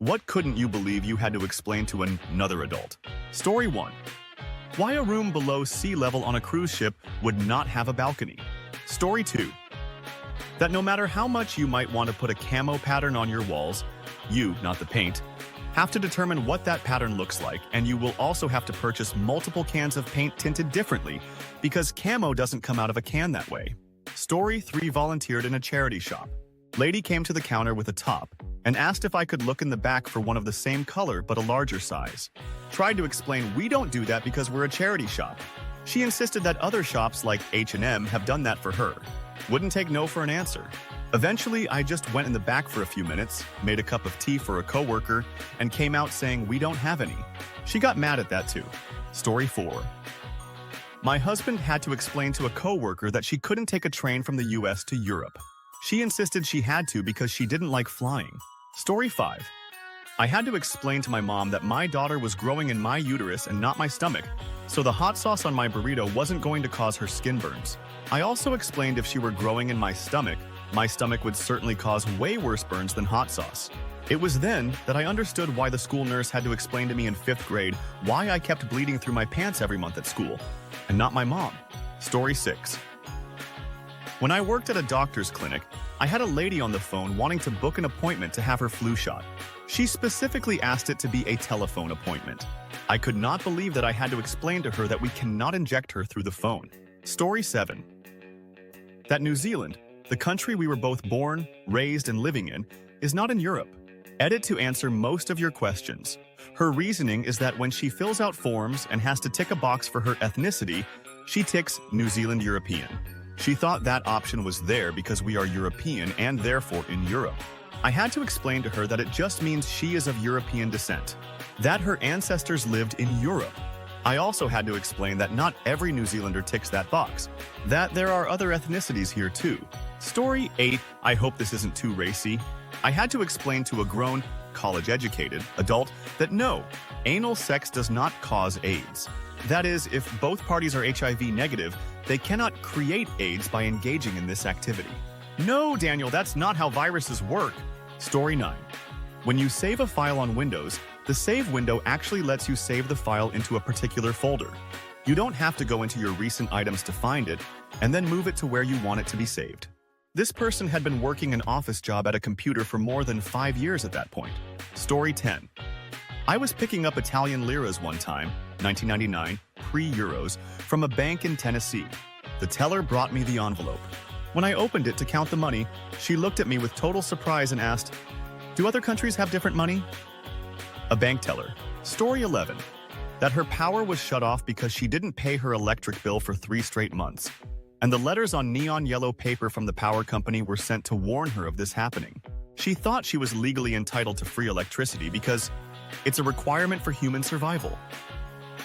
What couldn't you believe you had to explain to another adult? Story 1. Why a room below sea level on a cruise ship would not have a balcony. Story 2. That no matter how much you might want to put a camo pattern on your walls, you, not the paint, have to determine what that pattern looks like, and you will also have to purchase multiple cans of paint tinted differently because camo doesn't come out of a can that way. Story 3. Volunteered in a charity shop. Lady came to the counter with a top and asked if I could look in the back for one of the same color but a larger size. Tried to explain we don't do that because we're a charity shop. She insisted that other shops like H&M have done that for her. Wouldn't take no for an answer. Eventually, I just went in the back for a few minutes, made a cup of tea for a coworker, and came out saying we don't have any. She got mad at that too. Story 4. My husband had to explain to a coworker that she couldn't take a train from the US to Europe. She insisted she had to because she didn't like flying. Story 5. I had to explain to my mom that my daughter was growing in my uterus and not my stomach, so the hot sauce on my burrito wasn't going to cause her skin burns. I also explained if she were growing in my stomach would certainly cause way worse burns than hot sauce. It was then that I understood why the school nurse had to explain to me in 5th grade why I kept bleeding through my pants every month at school, and not my mom. Story 6. When I worked at a doctor's clinic, I had a lady on the phone wanting to book an appointment to have her flu shot. She specifically asked it to be a telephone appointment. I could not believe that I had to explain to her that we cannot inject her through the phone. Story 7. That New Zealand, the country we were both born, raised, and living in, is not in Europe. Edit to answer most of your questions. Her reasoning is that when she fills out forms and has to tick a box for her ethnicity, she ticks New Zealand European. She thought that option was there because we are European and therefore in Europe. I had to explain to her that it just means she is of European descent, that her ancestors lived in Europe. I also had to explain that not every New Zealander ticks that box, that there are other ethnicities here too. Story 8. I hope this isn't too racy. I had to explain to a grown, college-educated adult that no, anal sex does not cause AIDS. That is, if both parties are HIV negative, they cannot create AIDS by engaging in this activity. No, Daniel, that's not how viruses work. Story 9. When you save a file on Windows, the save window actually lets you save the file into a particular folder. You don't have to go into your recent items to find it, and then move it to where you want it to be saved. This person had been working an office job at a computer for more than 5 years at that point. Story 10. I was picking up Italian liras one time, 1999, pre-Euros, from a bank in Tennessee. The teller brought me the envelope. When I opened it to count the money, she looked at me with total surprise and asked, "Do other countries have different money?" A bank teller. Story 11. That her power was shut off because she didn't pay her electric bill for 3 straight months, and the letters on neon yellow paper from the power company were sent to warn her of this happening. She thought she was legally entitled to free electricity because it's a requirement for human survival.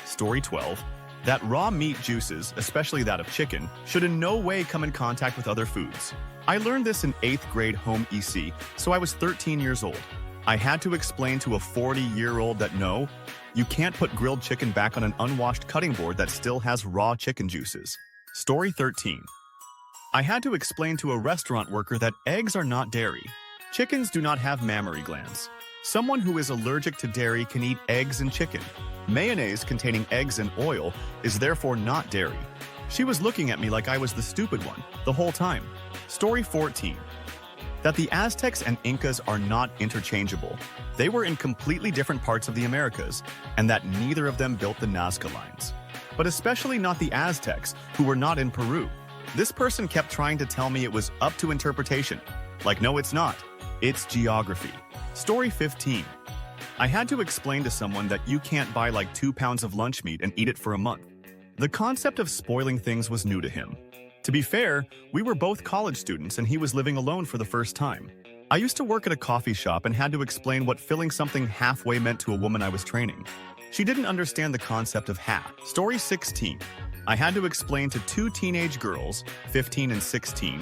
Story 12. That raw meat juices, especially that of chicken, should in no way come in contact with other foods. I learned this in 8th grade home EC, so I was 13 years old. I had to explain to a 40-year-old that no, you can't put grilled chicken back on an unwashed cutting board that still has raw chicken juices. Story 13. I had to explain to a restaurant worker that eggs are not dairy. Chickens do not have mammary glands. Someone who is allergic to dairy can eat eggs and chicken. Mayonnaise containing eggs and oil is therefore not dairy. She was looking at me like I was the stupid one the whole time. Story 14. That the Aztecs and Incas are not interchangeable. They were in completely different parts of the Americas, and that neither of them built the Nazca lines. But especially not the Aztecs, who were not in Peru. This person kept trying to tell me it was up to interpretation. Like, no, it's not. It's geography. Story 15. I had to explain to someone that you can't buy like 2 pounds of lunch meat and eat it for a month. The concept of spoiling things was new to him. To be fair, we were both college students and he was living alone for the first time. I used to work at a coffee shop and had to explain what filling something halfway meant to a woman I was training. She didn't understand the concept of half. Story 16. I had to explain to 2 teenage girls, 15 and 16,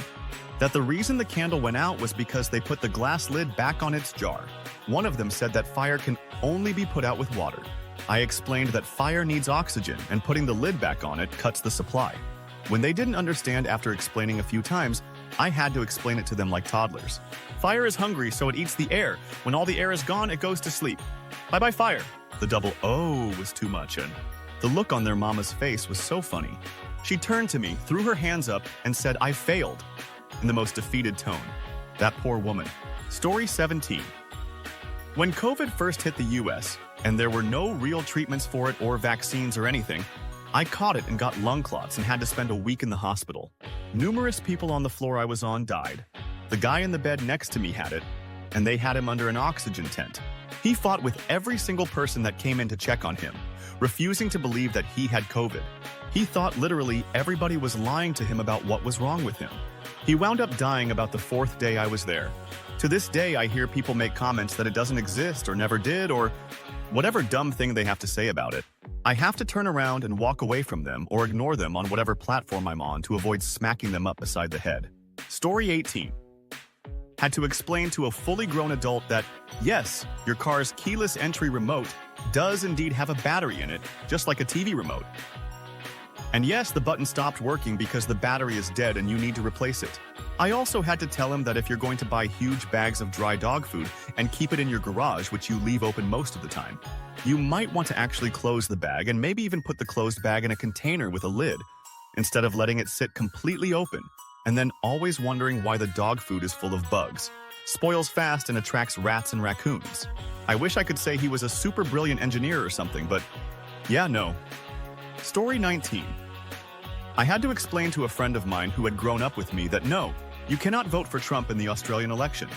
that the reason the candle went out was because they put the glass lid back on its jar. One of them said that fire can only be put out with water. I explained that fire needs oxygen and putting the lid back on it cuts the supply. When they didn't understand after explaining a few times, I had to explain it to them like toddlers. Fire is hungry, so it eats the air. When all the air is gone, it goes to sleep. Bye-bye, fire. The double O was too much, and the look on their mama's face was so funny. She turned to me, threw her hands up, and said, "I failed," in the most defeated tone. That poor woman. Story 17. When COVID first hit the US, and there were no real treatments for it or vaccines or anything, I caught it and got lung clots and had to spend a week in the hospital. Numerous people on the floor I was on died. The guy in the bed next to me had it, and they had him under an oxygen tent. He fought with every single person that came in to check on him, refusing to believe that he had COVID. He thought literally everybody was lying to him about what was wrong with him. He wound up dying about the 4th day I was there. To this day, I hear people make comments that it doesn't exist or never did or whatever dumb thing they have to say about it. I have to turn around and walk away from them or ignore them on whatever platform I'm on to avoid smacking them up beside the head. Story 18. Had to explain to a fully grown adult that, yes, your car's keyless entry remote does indeed have a battery in it, just like a TV remote. And yes, the button stopped working because the battery is dead and you need to replace it. I also had to tell him that if you're going to buy huge bags of dry dog food and keep it in your garage, which you leave open most of the time, you might want to actually close the bag and maybe even put the closed bag in a container with a lid, instead of letting it sit completely open and then always wondering why the dog food is full of bugs, spoils fast and attracts rats and raccoons. I wish I could say he was a super brilliant engineer or something, but yeah, no. Story 19. I had to explain to a friend of mine who had grown up with me that no, you cannot vote for Trump in the Australian election.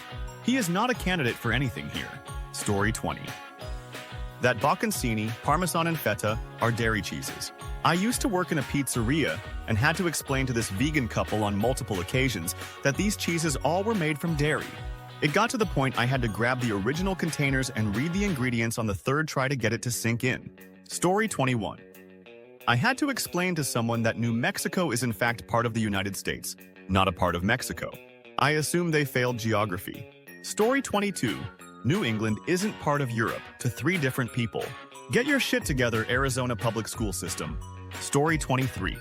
He is not a candidate for anything here. Story 20. That bocconcini, parmesan and feta are dairy cheeses. I used to work in a pizzeria and had to explain to this vegan couple on multiple occasions that these cheeses all were made from dairy. It got to the point I had to grab the original containers and read the ingredients on the third try to get it to sink in. Story 21. I had to explain to someone that New Mexico is in fact part of the United States, not a part of Mexico. I assume they failed geography. Story 22. New England isn't part of Europe, to 3 different people. Get your shit together, Arizona public school system. Story 23.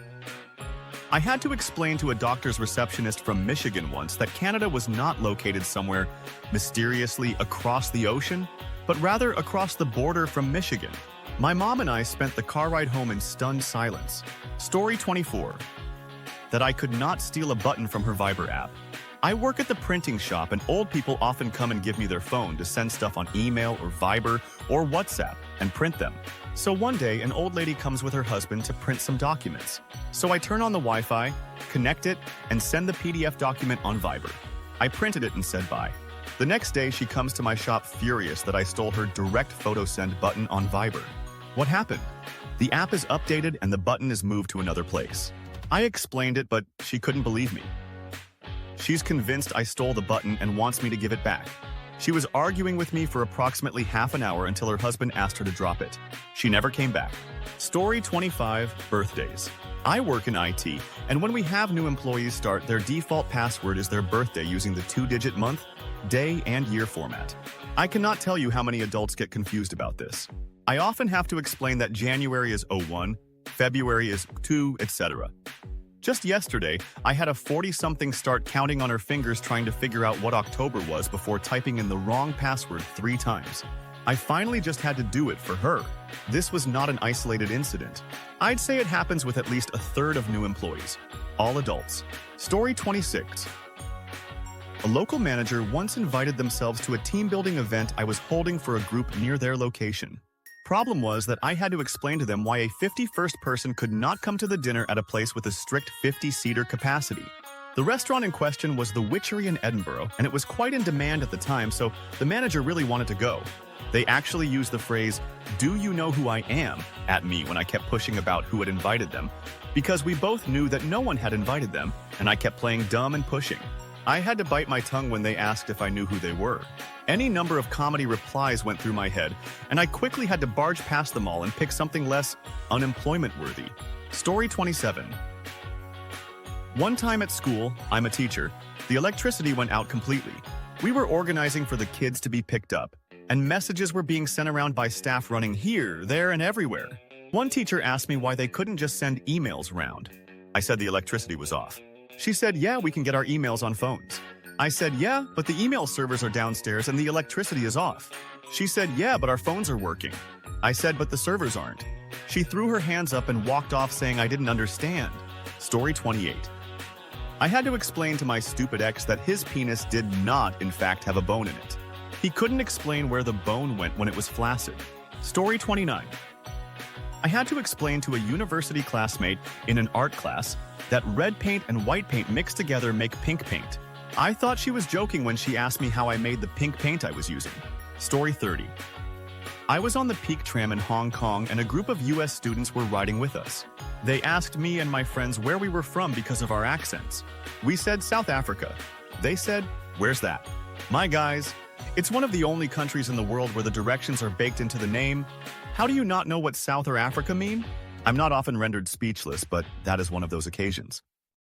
I had to explain to a doctor's receptionist from Michigan once that Canada was not located somewhere mysteriously across the ocean, but rather across the border from Michigan. My mom and I spent the car ride home in stunned silence. Story 24. That I could not steal a button from her Viber app. I work at the printing shop and old people often come and give me their phone to send stuff on email or Viber or WhatsApp and print them. So one day, an old lady comes with her husband to print some documents. So I turn on the Wi-Fi, connect it, and send the PDF document on Viber. I printed it and said bye. The next day, she comes to my shop furious that I stole her direct photo send button on Viber. What happened? The app is updated and the button is moved to another place. I explained it, but she couldn't believe me. She's convinced I stole the button and wants me to give it back. She was arguing with me for approximately half an hour until her husband asked her to drop it. She never came back. Story 25. Birthdays. I work in IT, and when we have new employees start, their default password is their birthday using the 2-digit month, day, and year format. I cannot tell you how many adults get confused about this. I often have to explain that January is 01, February is 2, etc. Just yesterday, I had a 40-something start counting on her fingers trying to figure out what October was before typing in the wrong password 3 times. I finally just had to do it for her. This was not an isolated incident. I'd say it happens with at least a third of new employees, all adults. Story 26. A local manager once invited themselves to a team-building event I was holding for a group near their location. Problem was that I had to explain to them why a 51st person could not come to the dinner at a place with a strict 50-seater capacity. The restaurant in question was the Witchery in Edinburgh, and it was quite in demand at the time, so the manager really wanted to go. They actually used the phrase, "Do you know who I am?" at me when I kept pushing about who had invited them, because we both knew that no one had invited them, and I kept playing dumb and pushing. I had to bite my tongue when they asked if I knew who they were. Any number of comedy replies went through my head, and I quickly had to barge past them all and pick something less unemployment-worthy. Story 27. One time at school, I'm a teacher, the electricity went out completely. We were organizing for the kids to be picked up, and messages were being sent around by staff running here, there, and everywhere. One teacher asked me why they couldn't just send emails around. I said the electricity was off. She said, yeah, we can get our emails on phones. I said, yeah, but the email servers are downstairs and the electricity is off. She said, yeah, but our phones are working. I said, but the servers aren't. She threw her hands up and walked off saying I didn't understand. Story 28. I had to explain to my stupid ex that his penis did not, in fact, have a bone in it. He couldn't explain where the bone went when it was flaccid. Story 29. I had to explain to a university classmate in an art class that red paint and white paint mixed together make pink paint. I thought she was joking when she asked me how I made the pink paint I was using. Story 30. I was on the Peak tram in Hong Kong and a group of US students were riding with us. They asked me and my friends where we were from because of our accents. We said South Africa. They said, where's that? My guys, it's one of the only countries in the world where the directions are baked into the name. How do you not know what South or Africa mean? I'm not often rendered speechless, but that is one of those occasions.